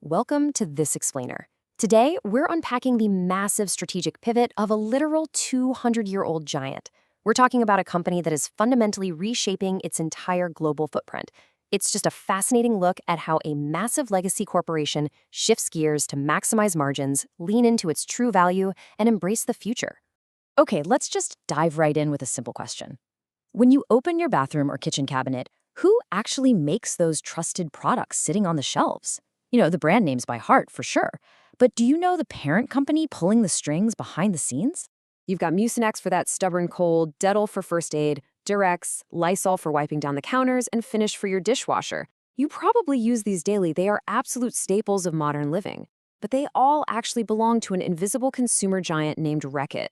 Welcome to This Explainer. Today, we're unpacking the massive strategic pivot of a literal 200-year-old giant. We're talking about a company that is fundamentally reshaping its entire global footprint. It's just a fascinating look at how a massive legacy corporation shifts gears to maximize margins, lean into its true value, and embrace the future. Okay, let's just dive right in with a simple question. When you open your bathroom or kitchen cabinet, who actually makes those trusted products sitting on the shelves? You know, the brand names by heart, for sure. But do you know the parent company pulling the strings behind the scenes? You've got Mucinex for that stubborn cold, Dettol for first aid, Durex, Lysol for wiping down the counters, and Finish for your dishwasher. You probably use these daily. They are absolute staples of modern living. But they all actually belong to an invisible consumer giant named Reckitt.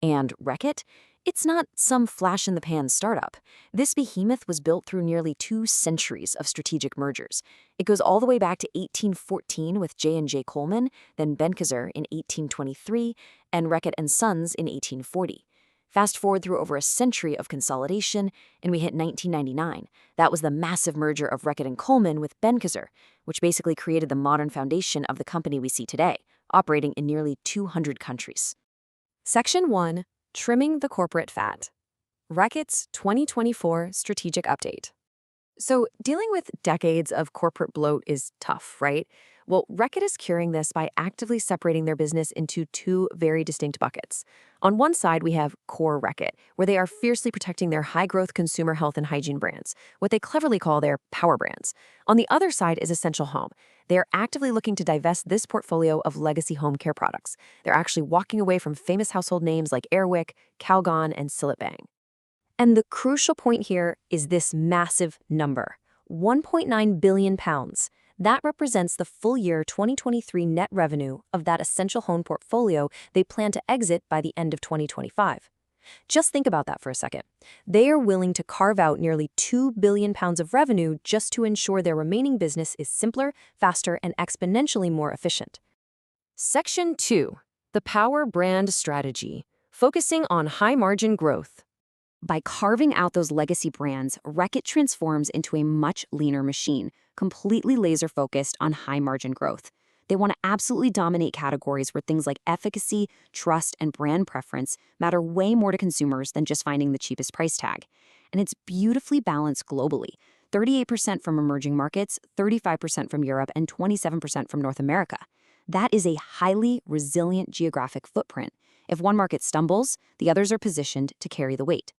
And Reckitt? It's not some flash-in-the-pan startup. This behemoth was built through nearly 2 centuries of strategic mergers. It goes all the way back to 1814 with J&J Coleman, then Benckiser in 1823, and Reckitt and Sons in 1840. Fast forward through over a century of consolidation, and we hit 1999. That was the massive merger of Reckitt and Coleman with Benckiser, which basically created the modern foundation of the company we see today, operating in nearly 200 countries. Section 1. Trimming the corporate fat. Reckitt's 2024 strategic update. So, dealing with decades of corporate bloat is tough, right? Well, Reckitt is curing this by actively separating their business into 2 very distinct buckets. On one side, we have Core Reckitt, where they are fiercely protecting their high-growth consumer health and hygiene brands, what they cleverly call their Powerbrands. On the other side is Essential Home. They are actively looking to divest this portfolio of legacy home care products. They're actually walking away from famous household names like Airwick, Calgon, and Silitbang. And the crucial point here is this massive number, £1.9 billion. That represents the full year 2023 net revenue of that Essential Home portfolio they plan to exit by the end of 2025. Just think about that for a second. They are willing to carve out nearly £2 billion of revenue just to ensure their remaining business is simpler, faster, and exponentially more efficient. Section 2. The Powerbrand strategy, focusing on high-margin growth. By carving out those legacy brands, Reckitt transforms into a much leaner machine, completely laser-focused on high-margin growth. They want to absolutely dominate categories where things like efficacy, trust, and brand preference matter way more to consumers than just finding the cheapest price tag. And it's beautifully balanced globally. 38% from emerging markets, 35% from Europe, and 27% from North America. That is a highly resilient geographic footprint. If one market stumbles, the others are positioned to carry the weight.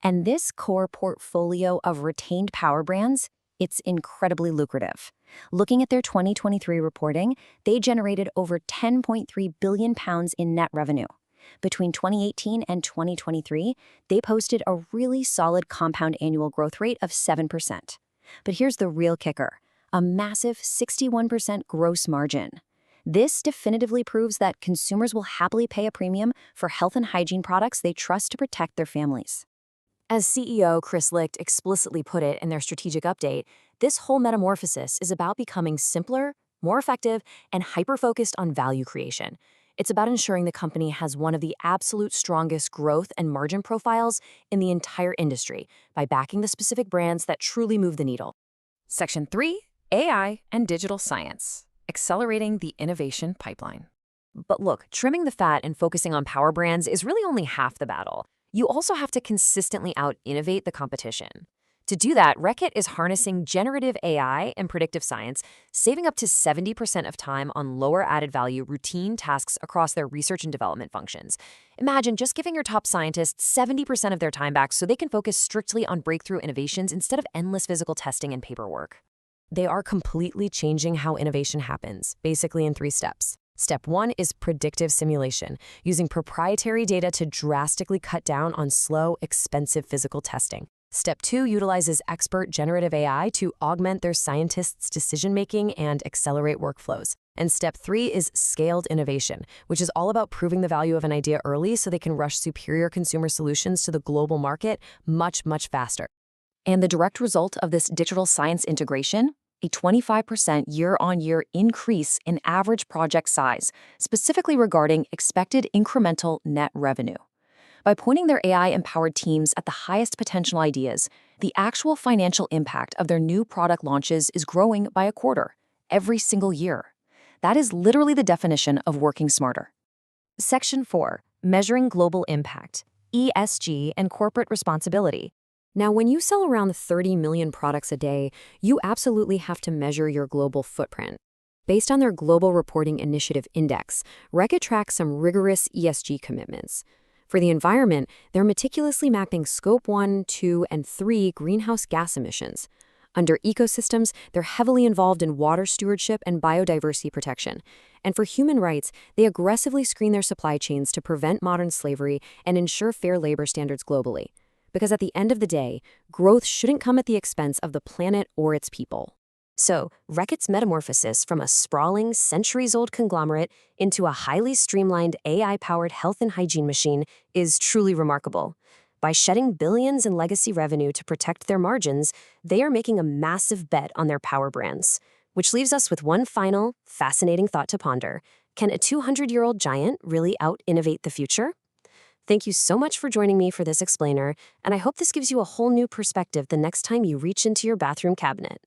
And this core portfolio of retained power brands, it's incredibly lucrative. Looking at their 2023 reporting, they generated over £10.3 billion in net revenue. Between 2018 and 2023, they posted a really solid compound annual growth rate of 7%. But here's the real kicker, a massive 61% gross margin. This definitively proves that consumers will happily pay a premium for health and hygiene products they trust to protect their families. As CEO Chris Licht explicitly put it in their strategic update, this whole metamorphosis is about becoming simpler, more effective, and hyper-focused on value creation. It's about ensuring the company has one of the absolute strongest growth and margin profiles in the entire industry by backing the specific brands that truly move the needle. Section 3, AI and digital science, accelerating the innovation pipeline. But look, trimming the fat and focusing on power brands is really only half the battle. You also have to consistently out-innovate the competition. To do that, Reckitt is harnessing generative AI and predictive science, saving up to 70% of time on lower added value routine tasks across their research and development functions. Imagine just giving your top scientists 70% of their time back so they can focus strictly on breakthrough innovations instead of endless physical testing and paperwork. They are completely changing how innovation happens, basically in 3 steps. Step 1 is predictive simulation, using proprietary data to drastically cut down on slow, expensive physical testing. Step 2 utilizes expert generative AI to augment their scientists' decision-making and accelerate workflows. And Step 3 is scaled innovation, which is all about proving the value of an idea early so they can rush superior consumer solutions to the global market much, much faster. And the direct result of this digital science integration? A 25% year-on-year increase in average project size, specifically regarding expected incremental net revenue. By pointing their AI-empowered teams at the highest potential ideas, the actual financial impact of their new product launches is growing by a quarter. every single year. That is literally the definition of working smarter. Section 4. Measuring global impact, ESG, and corporate responsibility. Now, when you sell around 30 million products a day, you absolutely have to measure your global footprint. Based on their Global Reporting Initiative Index, Reckitt tracks some rigorous ESG commitments. For the environment, they're meticulously mapping Scope 1, 2, and 3 greenhouse gas emissions. Under ecosystems, they're heavily involved in water stewardship and biodiversity protection. And for human rights, they aggressively screen their supply chains to prevent modern slavery and ensure fair labor standards globally. Because at the end of the day, growth shouldn't come at the expense of the planet or its people. So, Reckitt's metamorphosis from a sprawling, centuries-old conglomerate into a highly streamlined AI-powered health and hygiene machine is truly remarkable. By shedding billions in legacy revenue to protect their margins, they are making a massive bet on their power brands. Which leaves us with one final, fascinating thought to ponder. Can a 200-year-old giant really out-innovate the future? Thank you so much for joining me for this explainer, and I hope this gives you a whole new perspective the next time you reach into your bathroom cabinet.